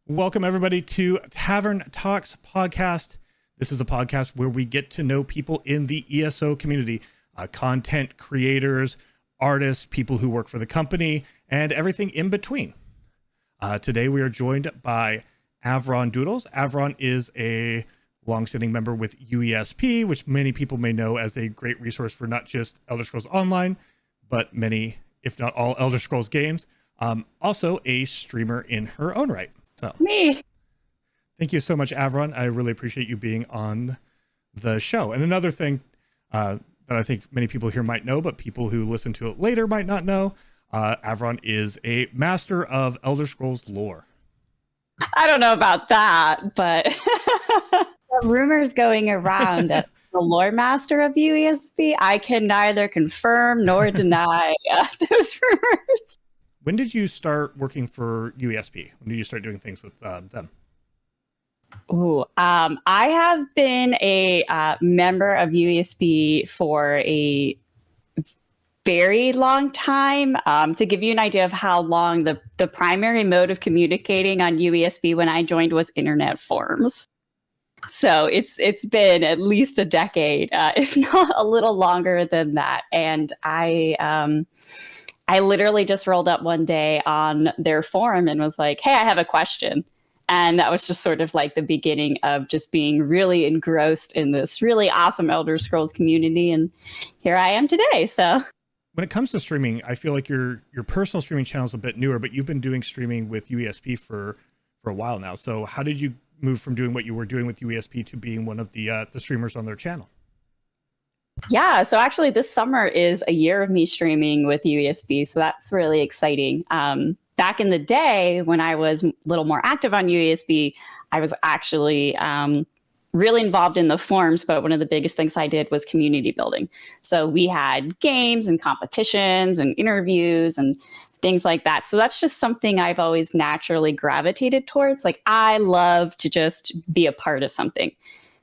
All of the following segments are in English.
Welcome, everybody, to Tavern Talks podcast. This is a podcast where we get to know people in the ESO community, content creators, artists, people who work for the company, and everything in between. Today, we are joined by AvronDoodles. Avron is a longstanding member with UESP, which many people may know as a great resource for not just Elder Scrolls Online, but many, if not all, Elder Scrolls games. Also a streamer in her own right. So me. Thank you so much, Avron. I really appreciate you being on the show. And another thing that I think many people here might know, but people who listen to it later might not know, Avron is a master of Elder Scrolls lore. I don't know about that, but the rumors going around that the lore master of UESP, I can neither confirm nor deny those rumors. When did you start working for UESP? When did you start doing things with them? Ooh, I have been a member of UESP for a very long time. To give you an idea of how long, the primary mode of communicating on UESP when I joined was internet forums. So it's been at least a decade, if not a little longer than that. And I literally just rolled up one day on their forum and was like, hey, I have a question. And that was just sort of like the beginning of just being really engrossed in this really awesome Elder Scrolls community. And here I am today. So when it comes to streaming, I feel like your personal streaming channel is a bit newer, but you've been doing streaming with UESP for a while now. So how did you move from doing what you were doing with UESP to being one of the streamers on their channel? Yeah, so actually this summer is a year of me streaming with UESP, so that's really exciting. Back in the day when I was a little more active on UESP, I was actually really involved in the forums, but one of the biggest things I did was community building. So we had games and competitions and interviews and things like that. So that's just something I've always naturally gravitated towards. Like, I love to just be a part of something.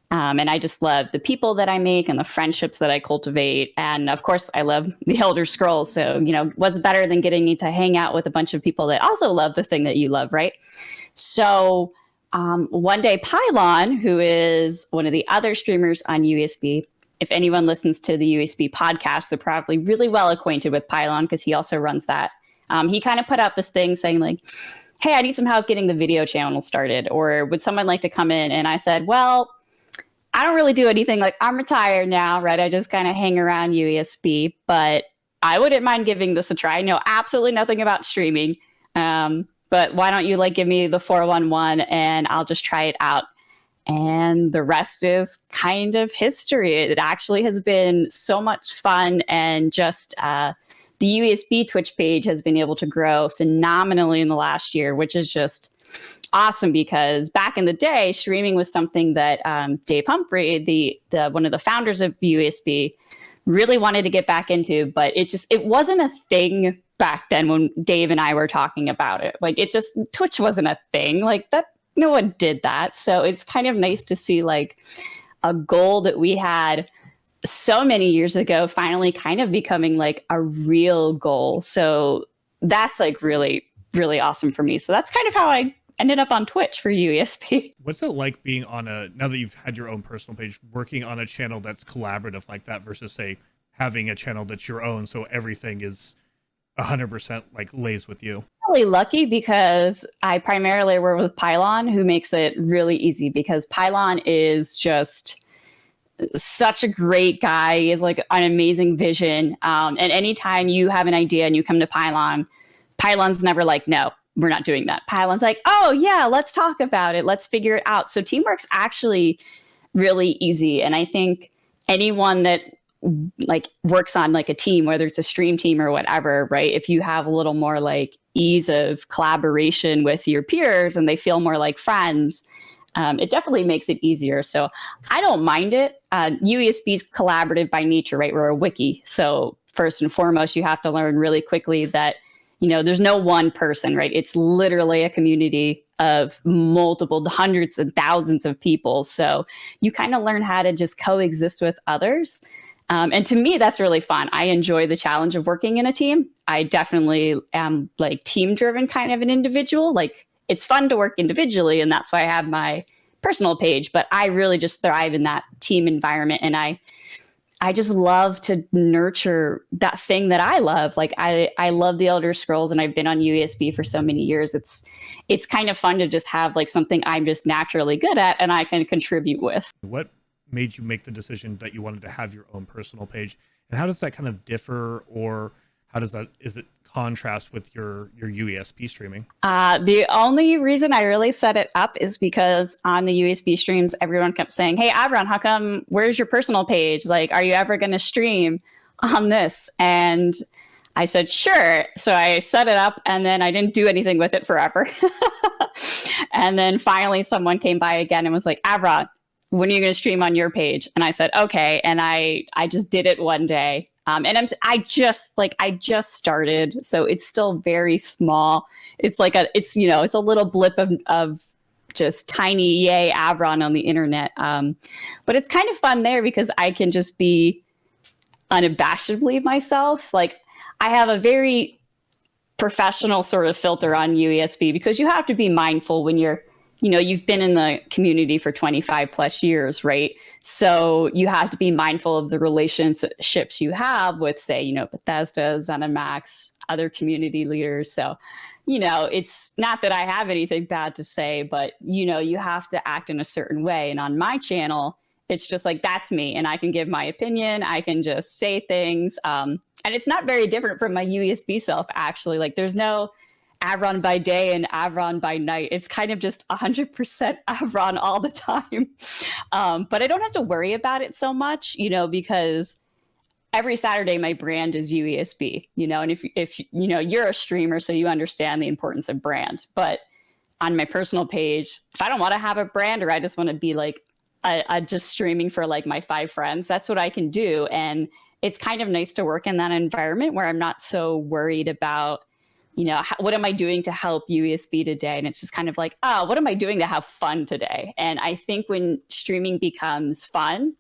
And I just love the people that I make and the friendships that I cultivate. And of course, I love the Elder Scrolls. So, you know, what's better than getting me to hang out with a bunch of people that also love the thing that you love, right? So one day, Pylon, who is one of the other streamers on UESP, if anyone listens to the UESP podcast, they're probably really well acquainted with Pylon because he also runs that. He kind of put out this thing saying like, hey, I need some help getting the video channel started. Or would someone like to come in? And I said, well, I don't really do anything. Like, I'm retired now, right? I just kind of hang around UESP, but I wouldn't mind giving this a try. I know absolutely nothing about streaming, but why don't you like give me the 411 and I'll just try it out. And the rest is kind of history. It actually has been so much fun, and just the UESP Twitch page has been able to grow phenomenally in the last year, which is just awesome, because back in the day, streaming was something that Dave Humphrey, the one of the founders of UESP, really wanted to get back into, but it wasn't a thing back then when Dave and I were talking about it. Like, Twitch wasn't a thing like that. No one did that. So it's kind of nice to see like a goal that we had so many years ago finally kind of becoming like a real goal. So that's like really, really awesome for me. So that's kind of how I ended up on Twitch for UESP. What's it like being now that you've had your own personal page, working on a channel that's collaborative like that versus, say, having a channel that's your own, so everything is 100% like lays with you? Really lucky because I primarily work with Pylon, who makes it really easy, because Pylon is just such a great guy. He has like an amazing vision. And anytime you have an idea and you come to Pylon, Pylon's never like, no, we're not doing that. Pylon's like, oh yeah, let's talk about it. Let's figure it out. So teamwork's actually really easy. And I think anyone that like works on like a team, whether it's a stream team or whatever, right? If you have a little more like ease of collaboration with your peers and they feel more like friends, it definitely makes it easier. So I don't mind it. UESP is collaborative by nature, right? We're a wiki. So first and foremost, you have to learn really quickly that, you know, there's no one person, right? It's literally a community of multiple hundreds and thousands of people. So you kind of learn how to just coexist with others. And to me, that's really fun. I enjoy the challenge of working in a team. I definitely am like team driven kind of an individual. Like, it's fun to work individually, and that's why I have my personal page, but I really just thrive in that team environment. And I just love to nurture that thing that I love. Like I love the Elder Scrolls, and I've been on UESP for so many years. It's kind of fun to just have like something I'm just naturally good at and I can contribute with. What made you make the decision that you wanted to have your own personal page, and how does that kind of differ, or how does that, is it contrast with your UESP streaming? The only reason I really set it up is because on the UESP streams, everyone kept saying, "Hey, Avron, how come, where's your personal page? Like, are you ever going to stream on this?" And I said, sure. So I set it up, and then I didn't do anything with it forever. And then finally someone came by again and was like, "Avron, when are you going to stream on your page?" And I said, okay. And I just did it one day. And I just started, so it's still very small. It's like it's a little blip of just tiny yay Avron on the internet. But it's kind of fun there because I can just be unabashedly myself. Like, I have a very professional sort of filter on UESP because you have to be mindful when you've been in the community for 25 plus years, right? So you have to be mindful of the relationships you have with, say, Bethesda, ZeniMax, other community leaders. So, it's not that I have anything bad to say, but, you have to act in a certain way. And on my channel, it's just like, that's me. And I can give my opinion. I can just say things. And it's not very different from my UESP self, actually. Like, there's no Avron by day and Avron by night. It's kind of just 100% Avron all the time. But I don't have to worry about it so much, because every Saturday my brand is UESP, and if you're a streamer, so you understand the importance of brand. But on my personal page, if I don't want to have a brand, or I just want to be like just streaming for like my 5 friends, that's what I can do. And it's kind of nice to work in that environment where I'm not so worried about, what am I doing to help UESP today? And it's just kind of like, oh, what am I doing to have fun today? And I think when streaming becomes fun,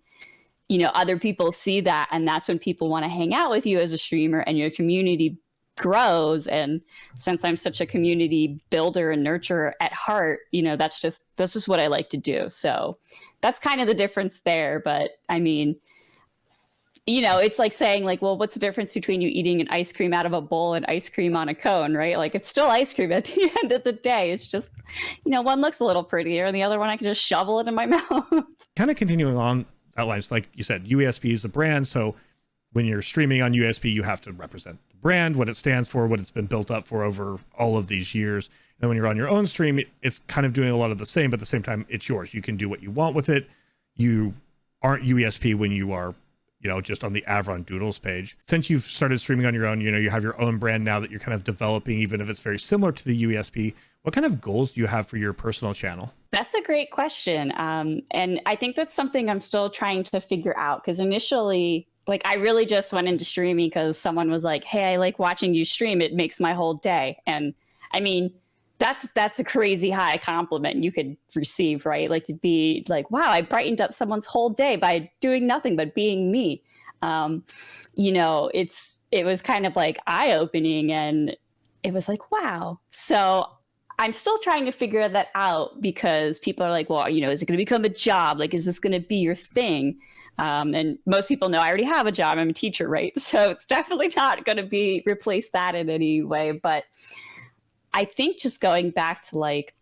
other people see that, and that's when people want to hang out with you as a streamer, and your community grows. And since I'm such a community builder and nurturer at heart, that's just what I like to do. So that's kind of the difference there. But I mean, it's like saying, like, well, what's the difference between you eating an ice cream out of a bowl and ice cream on a cone, right? Like, it's still ice cream at the end of the day. It's just, one looks a little prettier, and the other one I can just shovel it in my mouth. Kind of continuing on that lines, like you said, UESP is a brand. So when you're streaming on UESP, you have to represent the brand, what it stands for, what it's been built up for over all of these years. And when you're on your own stream, it's kind of doing a lot of the same, but at the same time, it's yours. You can do what you want with it. You aren't UESP when you are just on the AvronDoodles page. Since you've started streaming on your own, you have your own brand now that you're kind of developing, even if it's very similar to the UESP. What kind of goals do you have for your personal channel? That's a great question. And I think that's something I'm still trying to figure out, because initially, like, I really just went into streaming because someone was like, "Hey, I like watching you stream. It makes my whole day." And I mean, that's a crazy high compliment you could receive, right? Like, to be like, wow, I brightened up someone's whole day by doing nothing but being me. It was kind of like eye-opening, and it was like, wow. So I'm still trying to figure that out, because people are like, well, is it going to become a job? Like, is this going to be your thing? And most people know I already have a job. I'm a teacher, right? So it's definitely not going to replace that in any way. But I think just going back to like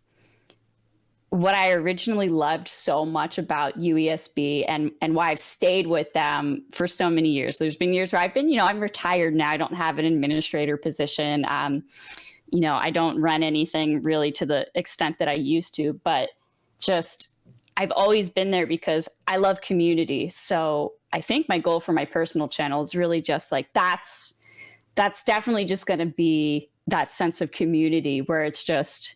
what I originally loved so much about UESP, and why I've stayed with them for so many years. There's been years where I've been, I'm retired now. I don't have an administrator position. I don't run anything really to the extent that I used to, but just I've always been there because I love community. So I think my goal for my personal channel is really just like, that's definitely just going to be that sense of community where it's just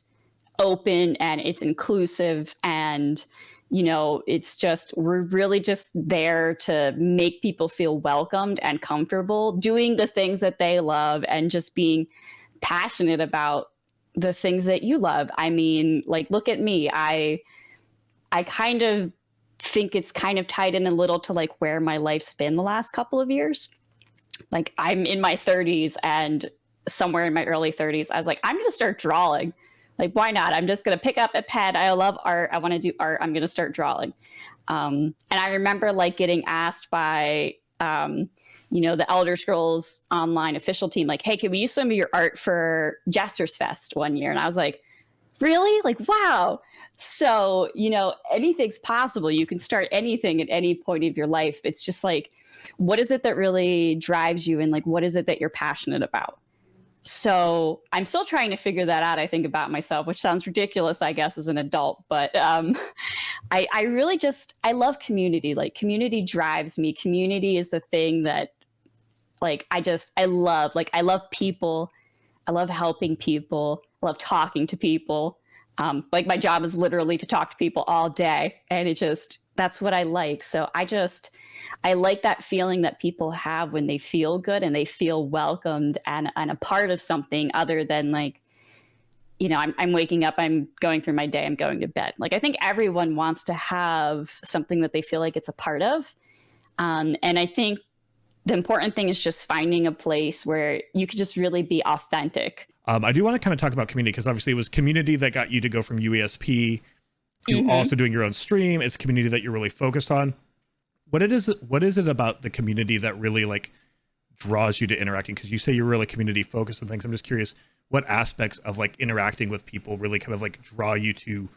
open and it's inclusive, and it's just, we're really just there to make people feel welcomed and comfortable doing the things that they love, and just being passionate about the things that you love. I mean, like, look at me. I kind of think it's kind of tied in a little to like where my life's been the last couple of years. Like, I'm in my 30s, and somewhere in my early 30s, I was like, I'm going to start drawing. Like, why not? I'm just going to pick up a pen. I love art. I want to do art. I'm going to start drawing. And I remember like getting asked by, the Elder Scrolls Online official team, like, hey, can we use some of your art for Jester's Fest one year? And I was like, really? Like, wow. So, anything's possible. You can start anything at any point of your life. It's just like, what is it that really drives you? And like, what is it that you're passionate about? So I'm still trying to figure that out, I think, about myself, which sounds ridiculous, I guess, as an adult. But I really I love community. Like, community drives me. Community is the thing that, like, I love. Like, I love people. I love helping people. I love talking to people. Like, my job is literally to talk to people all day. And that's what I like. So I like that feeling that people have when they feel good and they feel welcomed and a part of something other than like, I'm waking up, I'm going through my day, I'm going to bed. Like, I think everyone wants to have something that they feel like it's a part of. And I think the important thing is just finding a place where you could just really be authentic. I do want to kind of talk about community, because obviously it was community that got you to go from UESP to also doing your own stream. It's community that you're really focused on. What is it about the community that really like draws you to interacting? Because you say you're really community focused and things. I'm just curious, what aspects of like interacting with people really kind of like draw you to,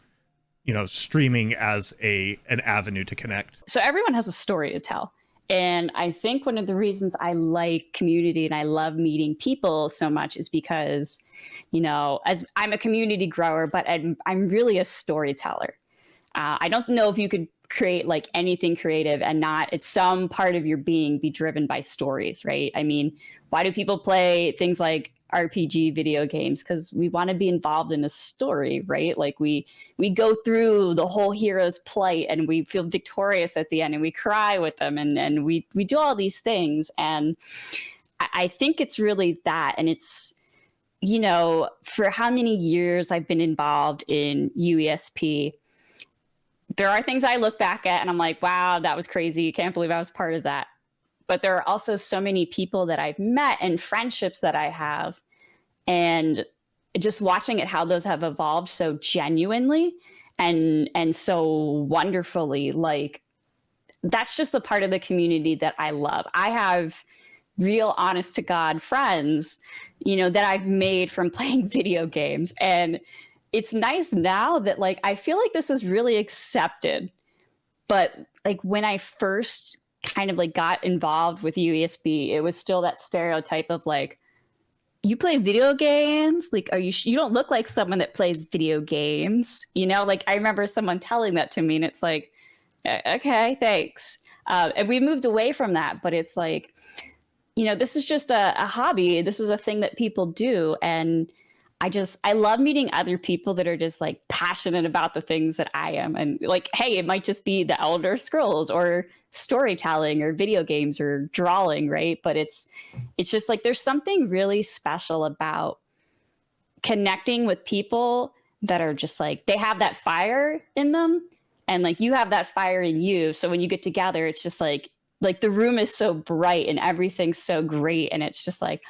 streaming as an avenue to connect? So everyone has a story to tell. And I think one of the reasons I like community and I love meeting people so much is because, as I'm a community grower, but I'm really a storyteller. I don't know if you could create like anything creative and not at some part of your being be driven by stories, right? I mean, why do people play things like RPG video games? Because we want to be involved in a story, right? Like we go through the whole hero's plight and we feel victorious at the end and we cry with them and we do all these things. And I think it's really that. And it's, for how many years I've been involved in UESP, there are things I look back at and I'm like, wow, that was crazy. Can't believe I was part of that. But there are also so many people that I've met and friendships that I have. And just watching it, how those have evolved so genuinely and so wonderfully, like, that's just the part of the community that I love. I have real honest to God friends, that I've made from playing video games. And it's nice now that like, I feel like this is really accepted. But like when I first kind of like got involved with UESP, it was still that stereotype of like, you play video games? Like, you don't look like someone that plays video games, like I remember someone telling that to me and it's like, okay, thanks. And we moved away from that, but it's like, this is just a hobby. This is a thing that people do. And I love meeting other people that are just like passionate about the things that I am. And like, hey, it might just be the Elder Scrolls or storytelling or video games or drawing, right? But it's just like, there's something really special about connecting with people that are just like, they have that fire in them and like you have that fire in you. So when you get together, it's just like the room is so bright and everything's so great. And it's just like,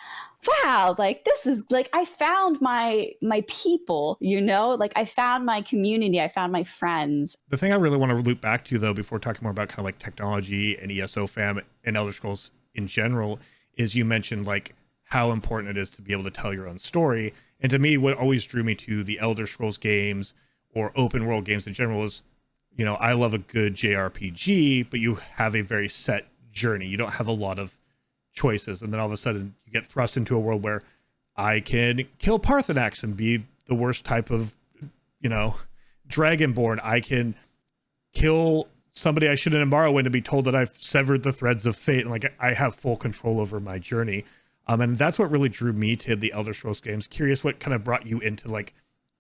wow, like this is like, I found my people, like I found my community, I found my friends. The thing I really want to loop back to though, before talking more about kind of like technology and ESO fam and Elder Scrolls in general, is you mentioned like how important it is to be able to tell your own story. And to me, what always drew me to the Elder Scrolls games or open world games in general is, I love a good JRPG, but you have a very set journey. You don't have a lot of choices. And then all of a sudden you get thrust into a world where I can kill Parthenax and be the worst type of, Dragonborn. I can kill somebody I shouldn't embargo in and be told that I've severed the threads of fate. And like, I have full control over my journey. And that's what really drew me to the Elder Scrolls games. Curious what kind of brought you into like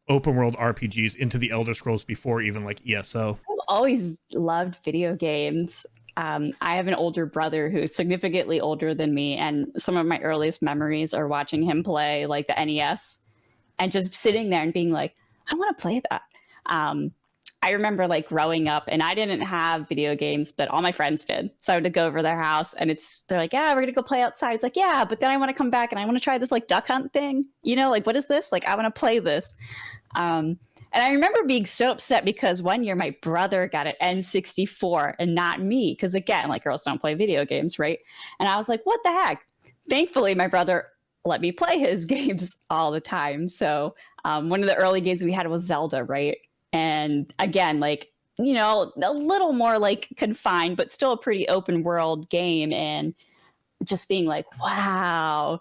open world RPGs, into the Elder Scrolls before even like ESO? I've always loved video games. I have an older brother who's significantly older than me, and some of my earliest memories are watching him play like the NES and just sitting there and being like, I want to play that. I remember like growing up and I didn't have video games, but all my friends did. So I would go over their house and they're like, yeah, we're going to go play outside. It's like, yeah, but then I want to come back and I want to try this like duck hunt thing. Like, what is this? Like, I want to play this. And I remember being so upset because one year my brother got an N64 and not me. Because again, like girls don't play video games, right? And I was like, what the heck? Thankfully, my brother let me play his games all the time. So one of the early games we had was Zelda, right? And again, like, you know, a little more like confined, but still a pretty open world game. And just being like, wow,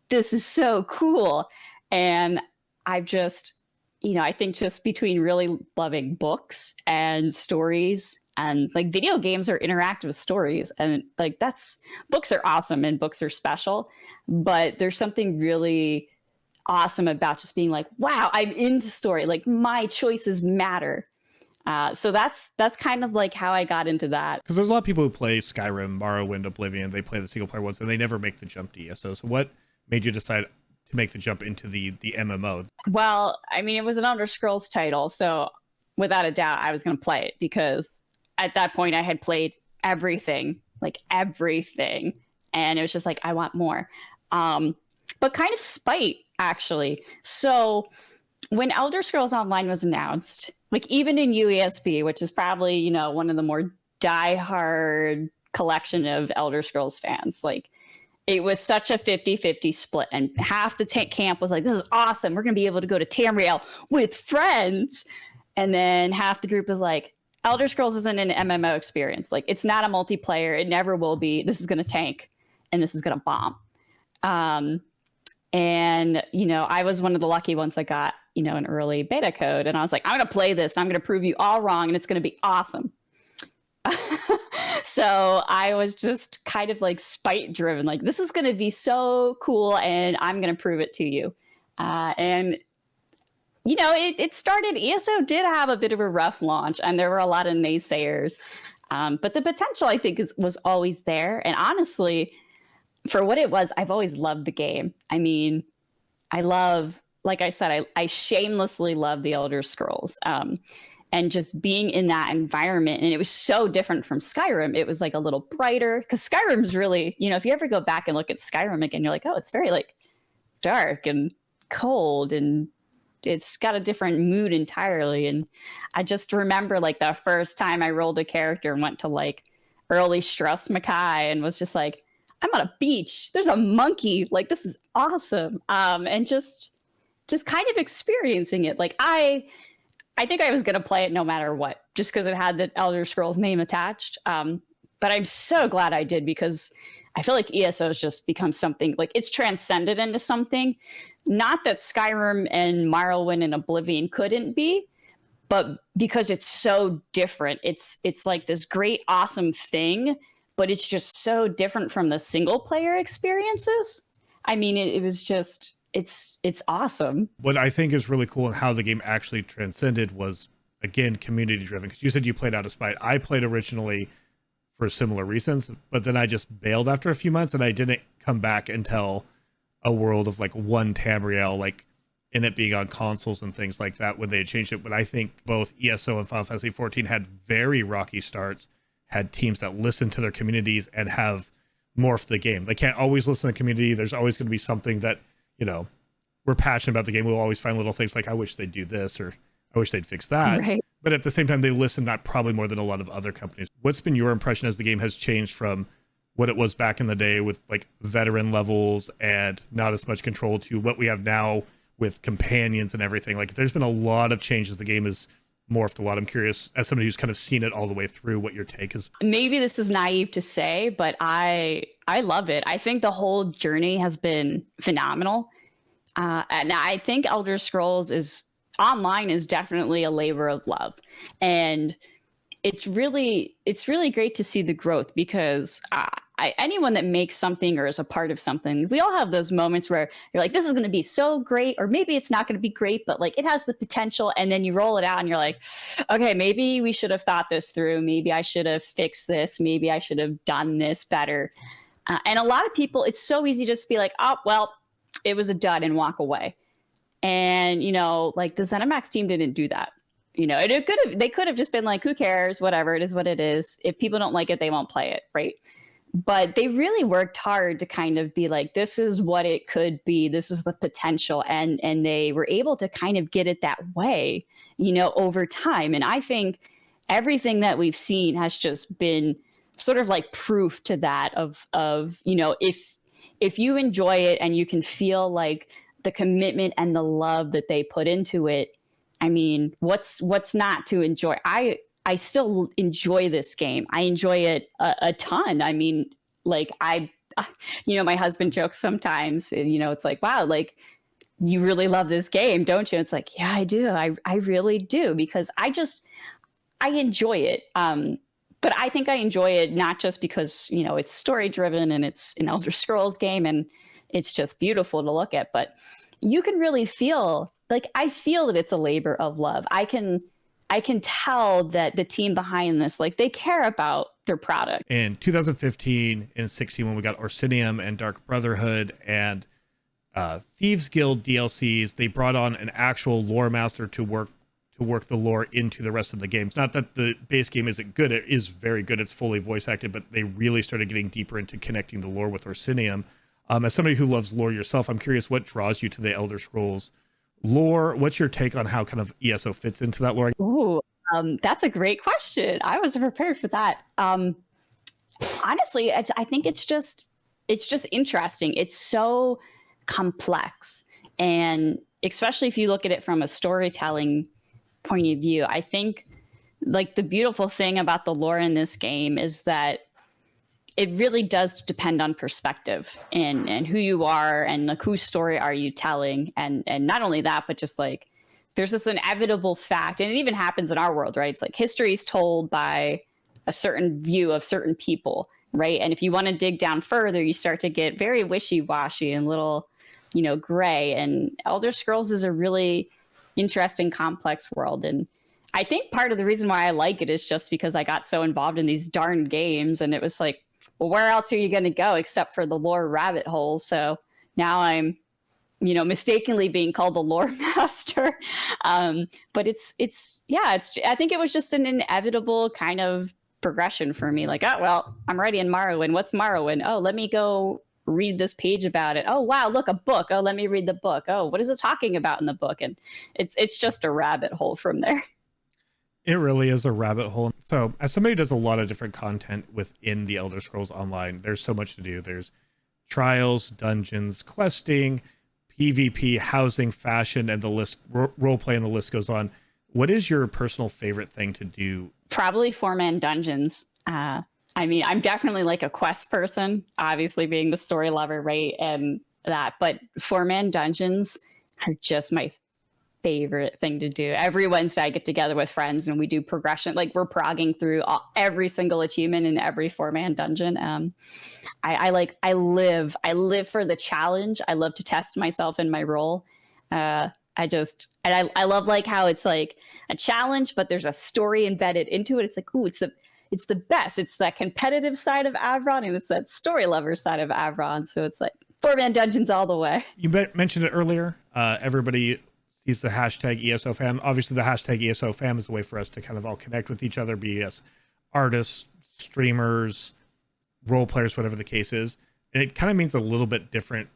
this is so cool. And I've just, you know, I think just between really loving books and stories, and like video games are interactive stories, and like that's, books are awesome and books are special, but there's something really awesome about just being like, wow, I'm in the story, like my choices matter. So that's kind of like how I got into that. Because there's a lot of people who play Skyrim, Morrowind, Oblivion, they play the single player ones and they never make the jump to ESO. So what made you decide to make the jump into the MMO? Well, I mean, it was an Elder Scrolls title, so without a doubt, I was going to play it because at that point I had played everything, like everything, and it was just like I want more. But kind of spite, actually. So when Elder Scrolls Online was announced, like even in UESP, which is probably, you know, one of the more diehard collection of Elder Scrolls fans, like it was such a 50-50 split, and half the camp was like, this is awesome, we're going to be able to go to Tamriel with friends. And then half the group was like, Elder Scrolls isn't an MMO experience. Like, it's not a multiplayer. It never will be. This is going to tank, and this is going to bomb. And, you know, I was one of the lucky ones that got, you know, an early beta code. And I was like, I'm going to play this, and I'm going to prove you all wrong, and it's going to be awesome. So I was just kind of like spite driven, like this is going to be so cool and I'm going to prove it to you. And, you know, it started, ESO did have a bit of a rough launch and there were a lot of naysayers. But the potential, I think, was always there. And honestly, for what it was, I've always loved the game. I mean, I love, like I said, I shamelessly love the Elder Scrolls. And just being in that environment. And it was so different from Skyrim. It was like a little brighter, because Skyrim's really, you know, if you ever go back and look at Skyrim again, you're like, oh, it's very like dark and cold, and it's got a different mood entirely. And I just remember like the first time I rolled a character and went to like early Strauss Mackay and was just like, I'm on a beach, there's a monkey, like this is awesome. And just kind of experiencing it. Like I think I was going to play it no matter what, just because it had the Elder Scrolls name attached. But I'm so glad I did, because I feel like ESO has just become something, like it's transcended into something. Not that Skyrim and Morrowind and Oblivion couldn't be, but because it's so different. It's like this great, awesome thing, but it's just so different from the single player experiences. I mean, it was just... It's awesome. What I think is really cool and how the game actually transcended was, again, community driven. Because you said you played out of spite. I played originally for similar reasons, but then I just bailed after a few months, and I didn't come back until a world of like one Tamriel, like in it being on consoles and things like that when they had changed it. But I think both ESO and Final Fantasy XIV had very rocky starts, had teams that listened to their communities and have morphed the game. They can't always listen to the community. There's always going to be something that, you know, we're passionate about the game. We'll always find little things like, I wish they'd do this, or I wish they'd fix that. Right. But at the same time, they listen, not probably more than a lot of other companies. What's been your impression as the game has changed from what it was back in the day with like veteran levels and not as much control to what we have now with companions and everything? Like there's been a lot of changes. The game has morphed a lot. I'm curious, as somebody who's kind of seen it all the way through, what your take is. Maybe this is naive to say, but I love it. I think the whole journey has been phenomenal. And I think Elder Scrolls Online is definitely a labor of love. And it's really great to see the growth, because anyone that makes something or is a part of something, we all have those moments where you're like, this is going to be so great, or maybe it's not going to be great, but like it has the potential. And then you roll it out and you're like, okay, maybe we should have thought this through. Maybe I should have fixed this. Maybe I should have done this better. And a lot of people, it's so easy just to be like, oh, well, it was a dud, and walk away. And, you know, like the ZeniMax team didn't do that. You know, they could have just been like, who cares? Whatever, it is what it is. If people don't like it, they won't play it. Right. but they really worked hard to kind of be like, this is what it could be, this is the potential, and they were able to kind of get it that way, over time. And I think everything that we've seen has just been sort of like proof to that, of if you enjoy it and you can feel like the commitment and the love that they put into it, I mean, what's not to enjoy? I still enjoy this game. I enjoy it a ton. I mean, like my husband jokes sometimes, it's like, wow, like you really love this game, don't you? It's like, yeah, I do. I really do, because I enjoy it. But I think I enjoy it not just because, it's story driven and it's an Elder Scrolls game and it's just beautiful to look at, but you can really feel like, I feel that it's a labor of love. I can tell that the team behind this, like, they care about their product. In 2015 and 16, when we got Orsinium and Dark Brotherhood and Thieves Guild DLCs, they brought on an actual lore master to work the lore into the rest of the games. Not that the base game isn't good, it is very good, it's fully voice acted, but they really started getting deeper into connecting the lore with Orsinium. As somebody who loves lore yourself, I'm curious what draws you to the Elder Scrolls lore. What's your take on how kind of ESO fits into that lore? Ooh, that's a great question. I wasn't prepared for that. Honestly, I think it's just interesting. It's so complex, and especially if you look at it from a storytelling point of view, I think like the beautiful thing about the lore in this game is that it really does depend on perspective and who you are and like whose story are you telling. And not only that, but just like there's this inevitable fact, and it even happens in our world, right? It's like history is told by a certain view of certain people, right? And if you want to dig down further, you start to get very wishy-washy and little, gray. And Elder Scrolls is a really interesting, complex world. And I think part of the reason why I like it is just because I got so involved in these darn games, and it was like, well, where else are you going to go except for the lore rabbit hole? So now I'm, mistakenly being called the lore master. But I think it was just an inevitable kind of progression for me. Like, oh, well, I'm already in Morrowind. What's Morrowind? Oh, let me go read this page about it. Oh, wow, look, a book. Oh, let me read the book. Oh, what is it talking about in the book? And it's just a rabbit hole from there. It really is a rabbit hole. So as somebody who does a lot of different content within the Elder Scrolls Online, there's so much to do. There's trials, dungeons, questing, PvP, housing, fashion, and the list, roleplay, and the list goes on. What is your personal favorite thing to do? Probably 4-man dungeons. I mean, I'm definitely like a quest person, obviously being the story lover, right? And that, but 4-man dungeons are just my favorite thing to do. Every Wednesday I get together with friends and we do progression. Like we're progging through every single achievement in every 4-man dungeon. I live for the challenge. I love to test myself in my role. I love like how it's like a challenge, but there's a story embedded into it. It's like, ooh, it's the best. It's that competitive side of Avron, and it's that story lover side of Avron. So it's like 4-man dungeons all the way. You mentioned it earlier. Everybody sees the hashtag ESOFam. Obviously, the hashtag ESOFam is a way for us to kind of all connect with each other, be as artists, streamers, role players, whatever the case is. And it kind of means a little bit different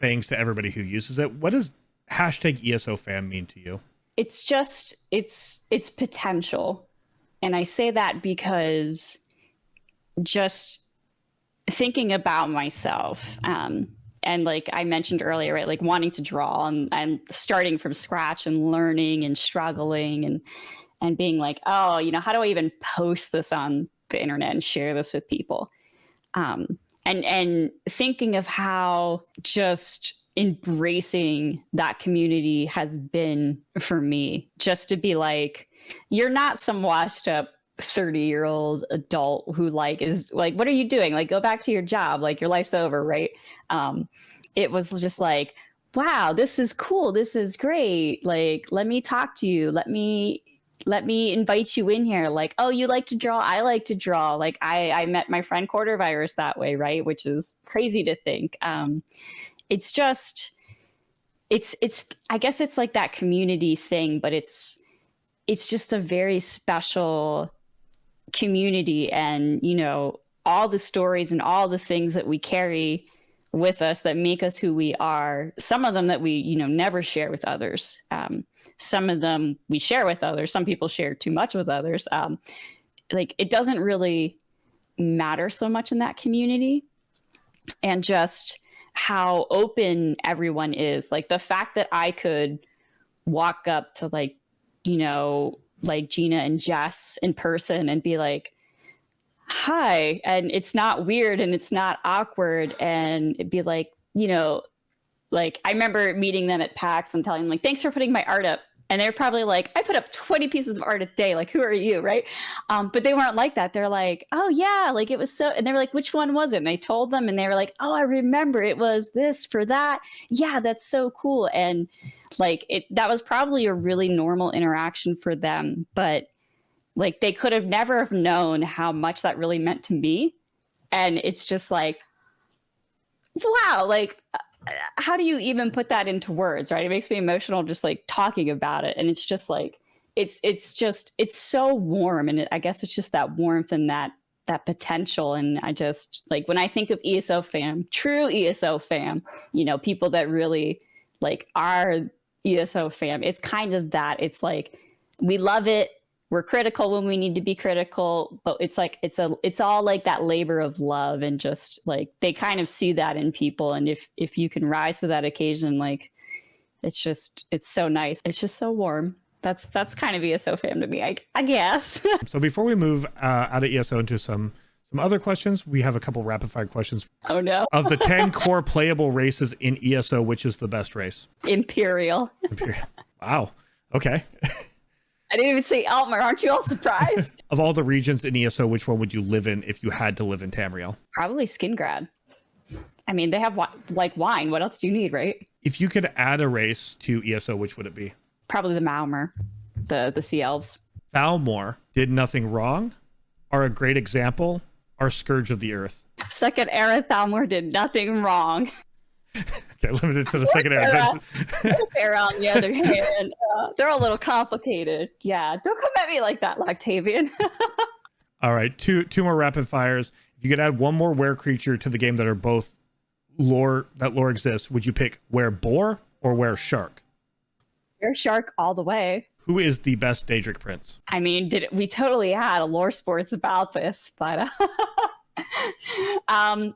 things to everybody who uses it. What does hashtag ESOFam mean to you? It's just, it's potential. And I say that because just thinking about myself, and like I mentioned earlier, right, like wanting to draw and starting from scratch and learning and struggling and being like, oh, how do I even post this on the internet and share this with people? And thinking of how just embracing that community has been for me, just to be like, you're not some washed up 30-year-old adult who like is like, what are you doing? Like, go back to your job, like your life's over, right? It was just like, wow, this is cool, this is great, like let me talk to you, let me invite you in here. Like, oh, you like to draw, I like to draw. Like I met my friend Quartervirus that way, right? Which is crazy to think. It's just it's I guess it's like that community thing, but it's just a very special community. And all the stories and all the things that we carry with us that make us who we are. Some of them that we, never share with others. Some of them we share with others. Some people share too much with others. Like, it doesn't really matter so much in that community, and just how open everyone is. Like, the fact that I could walk up to like Gina and Jess in person and be like, hi, and it's not weird and it's not awkward, and it'd be like, like, I remember meeting them at PAX and telling them like, thanks for putting my art up. And they're probably like, I put up 20 pieces of art a day. Like, who are you? Right. But they weren't like that. They're like, oh yeah, like it was so, and they were like, which one was it? And I told them, and they were like, oh, I remember it was this for that. Yeah, that's so cool. And like, that was probably a really normal interaction for them, but like, they could have never have known how much that really meant to me. And it's just like, wow, like, how do you even put that into words, right? It makes me emotional just like talking about it. And it's just like, it's so warm. And I guess it's just that warmth and that potential. And I just like, when I think of ESO fam, true ESO fam, people that really like are ESO fam, it's kind of that. It's like, we love it. We're critical when we need to be critical, but it's like, it's all like that labor of love, and just like, they kind of see that in people. And if you can rise to that occasion, like, it's so nice. It's just so warm. That's kind of ESO fam to me, I guess. So before we move out of ESO into some other questions, we have a couple rapid fire questions. Oh no. Of the 10 core playable races in ESO, which is the best race? Imperial. Wow. Okay. I didn't even say Altmer. Aren't you all surprised? Of all the regions in ESO, which one would you live in if you had to live in Tamriel? Probably Skingrad. I mean, they have like wine. What else do you need, right? If you could add a race to ESO, which would it be? Probably the Malmer, the Sea Elves. Thalmor did nothing wrong, are a great example, are Scourge of the Earth. Second era Thalmor did nothing wrong. Okay, limited to the second era. Era, on the other hand, they're a little complicated. Yeah, don't come at me like that, Loctavian. All right, two more rapid fires. If you could add one more were creature to the game that are both lore exists, would you pick were boar or were shark? Were shark all the way. Who is the best Daedric prince? I mean, we totally had a lore sports about this, but I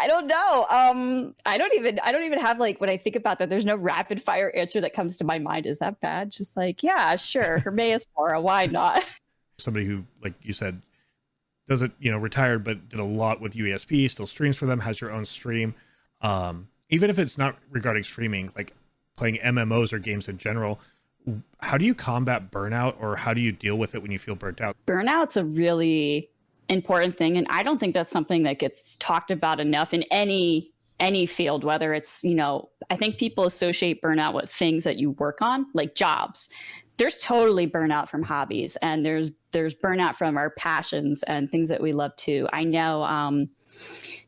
don't know. I don't even have, like, when I think about that, there's no rapid fire answer that comes to my mind. Is that bad? Just like, yeah, sure. Hermaeus Mora, why not? Somebody who, like you said, doesn't, retired, but did a lot with UESP, still streams for them, has your own stream. Even if it's not regarding streaming, like playing MMOs or games in general, how do you combat burnout, or how do you deal with it when you feel burnt out? Burnout's a really important thing, and I don't think that's something that gets talked about enough in any field, whether it's, I think people associate burnout with things that you work on, like jobs. There's totally burnout from hobbies, and there's burnout from our passions and things that we love too. I know,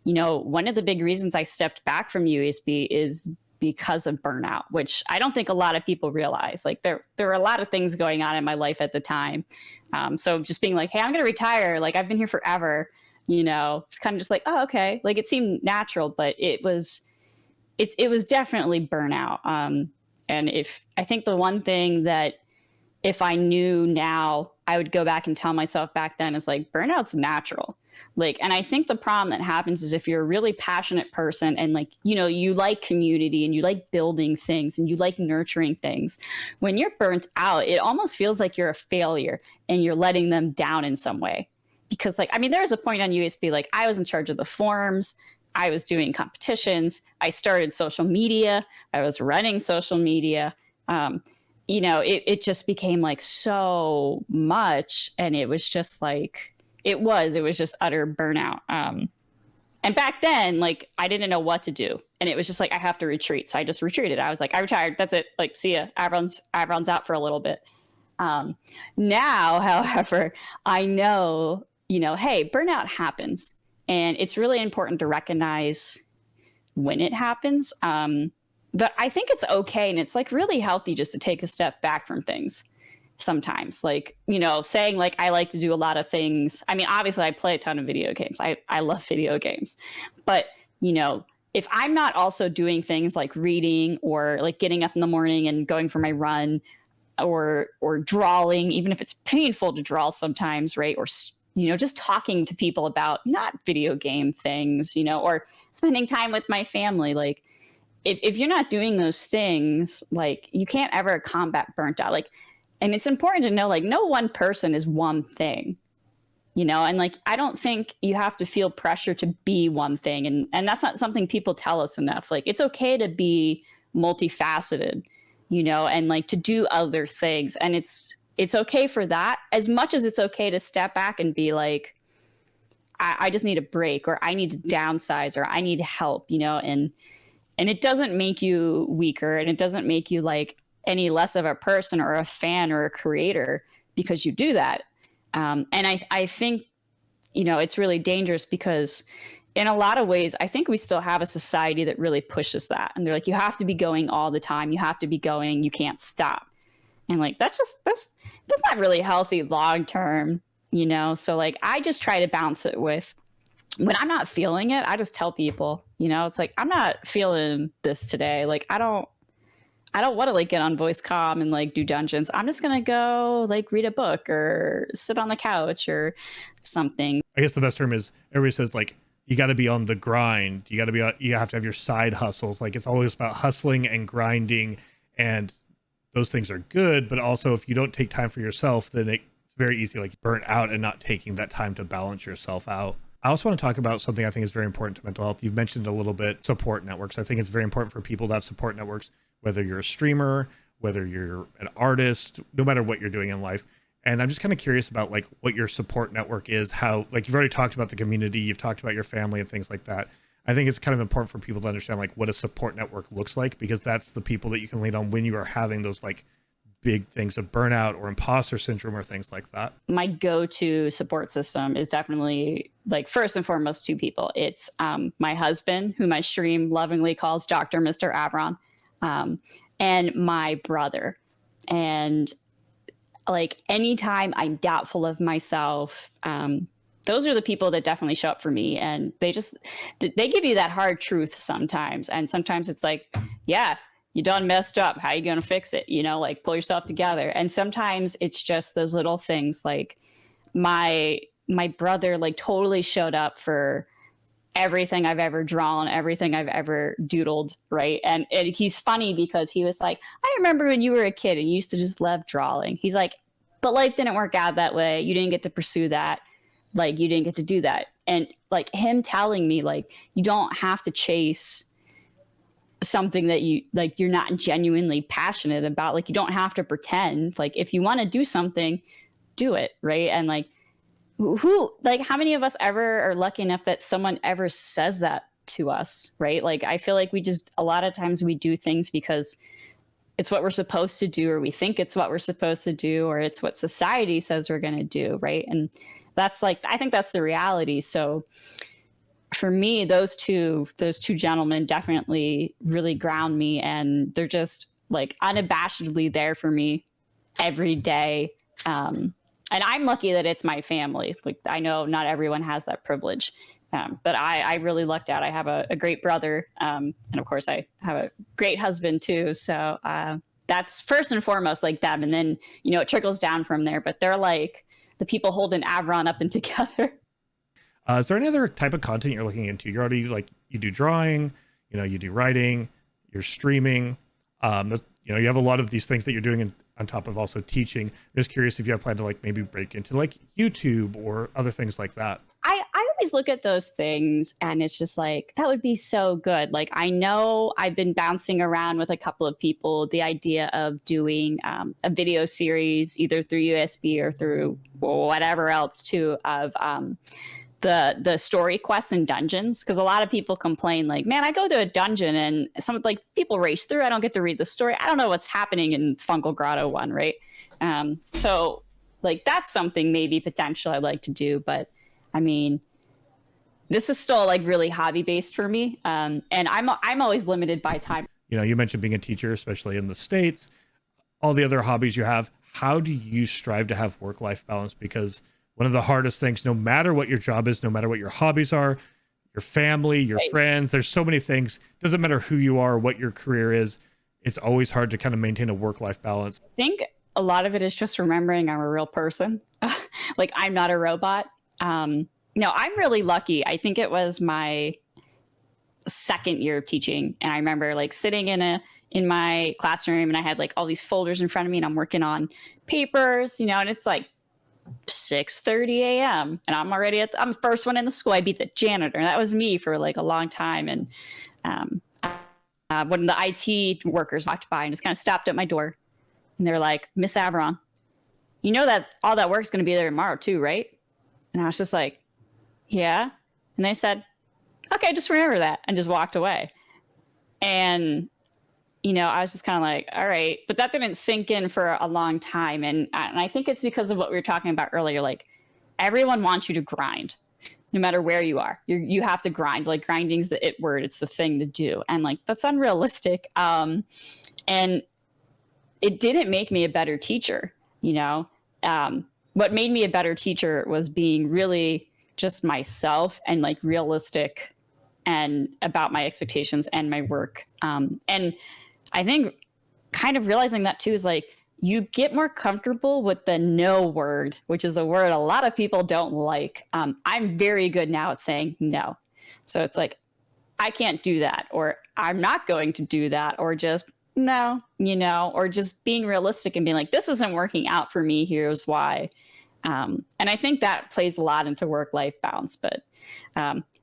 one of the big reasons I stepped back from UESP is because of burnout, which I don't think a lot of people realize. Like, there were a lot of things going on in my life at the time. So just being like, hey, I'm going to retire. Like, I've been here forever, it's kind of just like, oh, okay. Like, it seemed natural, but it was definitely burnout. And I think the one thing that if I knew now, I would go back and tell myself back then is like, burnout's natural. Like, and I think the problem that happens is if you're a really passionate person and like, you like community and you like building things and you like nurturing things, when you're burnt out, it almost feels like you're a failure and you're letting them down in some way. Because like, I mean, there was a point on UESP, like I was in charge of the forums, I was doing competitions, I started social media, I was running social media, it just became like so much, and it was just like, it was just utter burnout. And back then, like, I didn't know what to do, and it was just like, I have to retreat. So I just retreated. I was like, I retired. That's it. Like, see ya. Avron's out for a little bit. Now, however, I know, hey, burnout happens, and it's really important to recognize when it happens. But I think it's okay, and it's like really healthy just to take a step back from things. sometimes, like, you know, saying like I like to do a lot of things. I mean, obviously I play a ton of video games. I love video games. But, you know, if I'm not also doing things like reading or like getting up in the morning and going for my run or drawing, even if it's painful to draw sometimes, right? Or you know, just talking to people about not video game things, you know, or spending time with my family, like if you're not doing those things, like you can't ever combat burnt out. Like, and it's important to know, like, no one person is one thing, you know, and like I don't think you have to feel pressure to be one thing. And that's not something people tell us enough. Like, it's okay to be multifaceted, you know, and like to do other things. And it's okay for that, as much as it's okay to step back and be like, I just need a break, or I need to downsize, or I need help, you know, and it doesn't make you weaker, and it doesn't make you like any less of a person or a fan or a creator because you do that. And I think, you know, it's really dangerous because in a lot of ways, I think we still have a society that really pushes that. And they're like, you have to be going all the time. You have to be going. You can't stop. And like, that's not really healthy long term, you know? So like, I just try to balance it with, when I'm not feeling it, I just tell people, you know, it's like, I'm not feeling this today. Like, I don't want to like get on voice comm and like do dungeons. I'm just going to go like read a book or sit on the couch or something. I guess the best term is, everybody says like, you got to be on the grind. You have to have your side hustles. Like, it's always about hustling and grinding, and those things are good. But also, if you don't take time for yourself, then it's very easy like burn out and not taking that time to balance yourself out. I also want to talk about something I think is very important to mental health. You've mentioned a little bit, support networks. I think it's very important for people to have support networks, whether you're a streamer, whether you're an artist, no matter what you're doing in life. And I'm just kind of curious about like what your support network is, how, like, you've already talked about the community, you've talked about your family and things like that. I think it's kind of important for people to understand like what a support network looks like, because that's the people that you can lean on when you are having those like big things of burnout or imposter syndrome or things like that. My go-to support system is definitely, like, first and foremost, two people. It's my husband, who my stream lovingly calls Dr. Mr. Avron, and my brother. And like, anytime I'm doubtful of myself, those are the people that definitely show up for me. And they give you that hard truth sometimes. And sometimes it's like, yeah, you done messed up. How you going to fix it? You know, like, pull yourself together. And sometimes it's just those little things. Like, my brother like totally showed up for everything I've ever drawn, everything I've ever doodled, right? And he's funny because he was like, I remember when you were a kid and you used to just love drawing. He's like, but life didn't work out that way. You didn't get to pursue that. Like, you didn't get to do that. And like, him telling me like, you don't have to chase something that you're not genuinely passionate about. Like, you don't have to pretend. Like, if you want to do something, do it, right? And like, how many of us ever are lucky enough that someone ever says that to us, right? Like, I feel like a lot of times we do things because it's what we're supposed to do, or we think it's what we're supposed to do, or it's what society says we're going to do, right? And that's like, I think that's the reality. So for me, those two gentlemen definitely really ground me, and they're just like unabashedly there for me every day. And I'm lucky that it's my family. Like, I know not everyone has that privilege, but I really lucked out. I have a great brother, and of course I have a great husband too. So that's first and foremost like them, and then, you know, it trickles down from there. But they're like the people holding Avron up and together. Is there any other type of content you're looking into? You're already like, you do drawing, you know, you do writing, you're streaming. You know, you have a lot of these things that you're doing on top of also teaching. I'm just curious if you have planned to like maybe break into like YouTube or other things like that. I always look at those things and it's just like, that would be so good. Like, I know I've been bouncing around with a couple of people the idea of doing a video series, either through UESP or through whatever else too, of the story quests and dungeons, because a lot of people complain like, man, I go to a dungeon and some like people race through, I don't get to read the story, I don't know what's happening in Fungal Grotto 1, right? So like, that's something maybe potential I'd like to do, but I mean, this is still like really hobby based for me, and I'm always limited by time. You know, you mentioned being a teacher, especially in the States, all the other hobbies you have. how do you strive to have work-life balance? Because one of the hardest things, no matter what your job is, no matter what your hobbies are, your family, your friends, there's so many things. Doesn't matter who you are, what your career is. It's always hard to kind of maintain a work-life balance. I think a lot of it is just remembering I'm a real person. Like, I'm not a robot. No, I'm really lucky. I think it was my second year of teaching, and I remember like sitting in my classroom, and I had like all these folders in front of me, and I'm working on papers, and it's like 6:30 a.m. and I'm already I'm the first one in the school. I beat the janitor, and that was me for like a long time. And when the IT workers walked by and just kind of stopped at my door, and they're like, "Miss Avron, you know that all that work's going to be there tomorrow too, right?" And I was just like, "Yeah." And they said, "Okay, just remember that," and just walked away. And I was just kind of like, all right, but that didn't sink in for a long time. And I think it's because of what we were talking about earlier. Like, everyone wants you to grind, no matter where you are. You have to grind. Like, grinding's the it word. It's the thing to do. And like, that's unrealistic. And it didn't make me a better teacher. What made me a better teacher was being really just myself and like realistic and about my expectations and my work. And I think kind of realizing that too is like, you get more comfortable with the no word, which is a word a lot of people don't like. I'm very good now at saying no. So it's like, I can't do that, or I'm not going to do that, or just no, or just being realistic and being like, this isn't working out for me. Here's why. And I think that plays a lot into work-life balance. But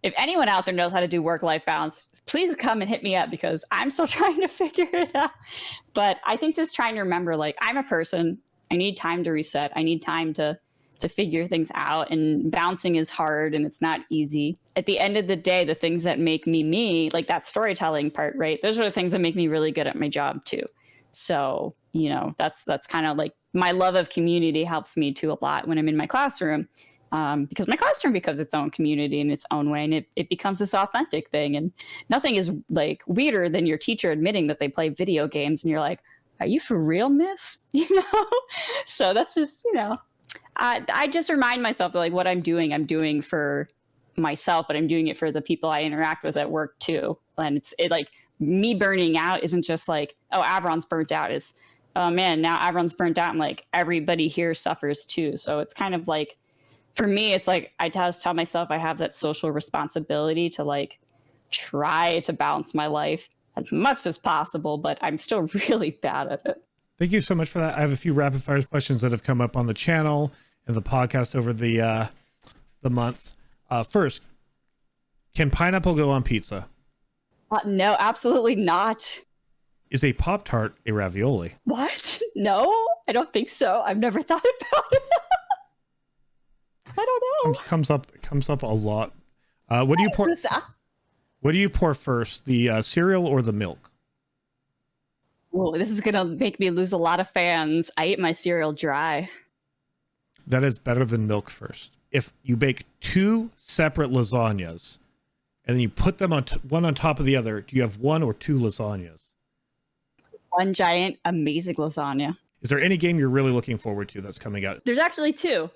if anyone out there knows how to do work-life balance, please come and hit me up, because I'm still trying to figure it out. But I think just trying to remember, like, I'm a person. I need time to reset. I need time to figure things out. And bouncing is hard, and it's not easy. At the end of the day, the things that make me, like that storytelling part, right? Those are the things that make me really good at my job too. So, that's kind of like my love of community helps me too a lot when I'm in my classroom, because my classroom becomes its own community in its own way, and it becomes this authentic thing. And nothing is like weirder than your teacher admitting that they play video games, and you're like, "Are you for real, miss?" So that's just, I just remind myself that like what I'm doing for myself, but I'm doing it for the people I interact with at work too. And it like, me burning out isn't just like, oh, Avron's burnt out. It's, oh man, now Avron's burnt out, and like everybody here suffers too. So it's kind of like, for me, it's like I just tell myself I have that social responsibility to like try to balance my life as much as possible, but I'm still really bad at it. Thank you so much for that. I have a few rapid fire questions that have come up on the channel and the podcast over the months. First, can pineapple go on pizza? No, absolutely not. Is a Pop-Tart a ravioli? What? No, I don't think so. I've never thought about it. I don't know. It comes up a lot. What do you pour? What do you pour first, the cereal or the milk? Oh, this is gonna make me lose a lot of fans. I eat my cereal dry. That is better than milk first. If you bake two separate lasagnas and then you put them on one on top of the other, do you have one or two lasagnas? One giant, amazing lasagna. Is there any game you're really looking forward to that's coming out? There's actually two.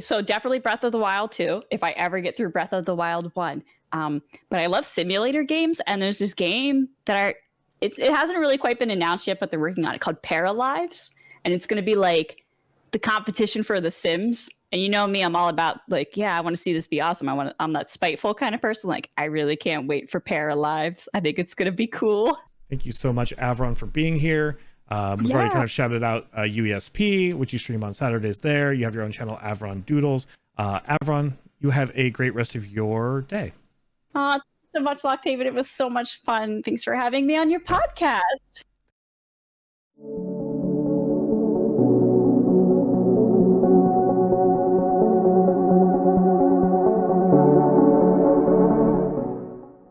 So definitely Breath of the Wild 2, if I ever get through Breath of the Wild 1. But I love simulator games, and there's this game that it hasn't really quite been announced yet, but they're working on it, called Paralives, and it's going to be like the competition for The Sims. And you know me, I'm all about like, yeah, I want to see this be awesome. I'm that spiteful kind of person. Like, I really can't wait for Paralives. I think it's going to be cool. Thank you so much, Avron, for being here. We've already kind of shouted out UESP, which you stream on Saturdays there. You have your own channel, AvronDoodles. Avron, you have a great rest of your day. Thanks so much, Locktaven. It was so much fun. Thanks for having me on your podcast.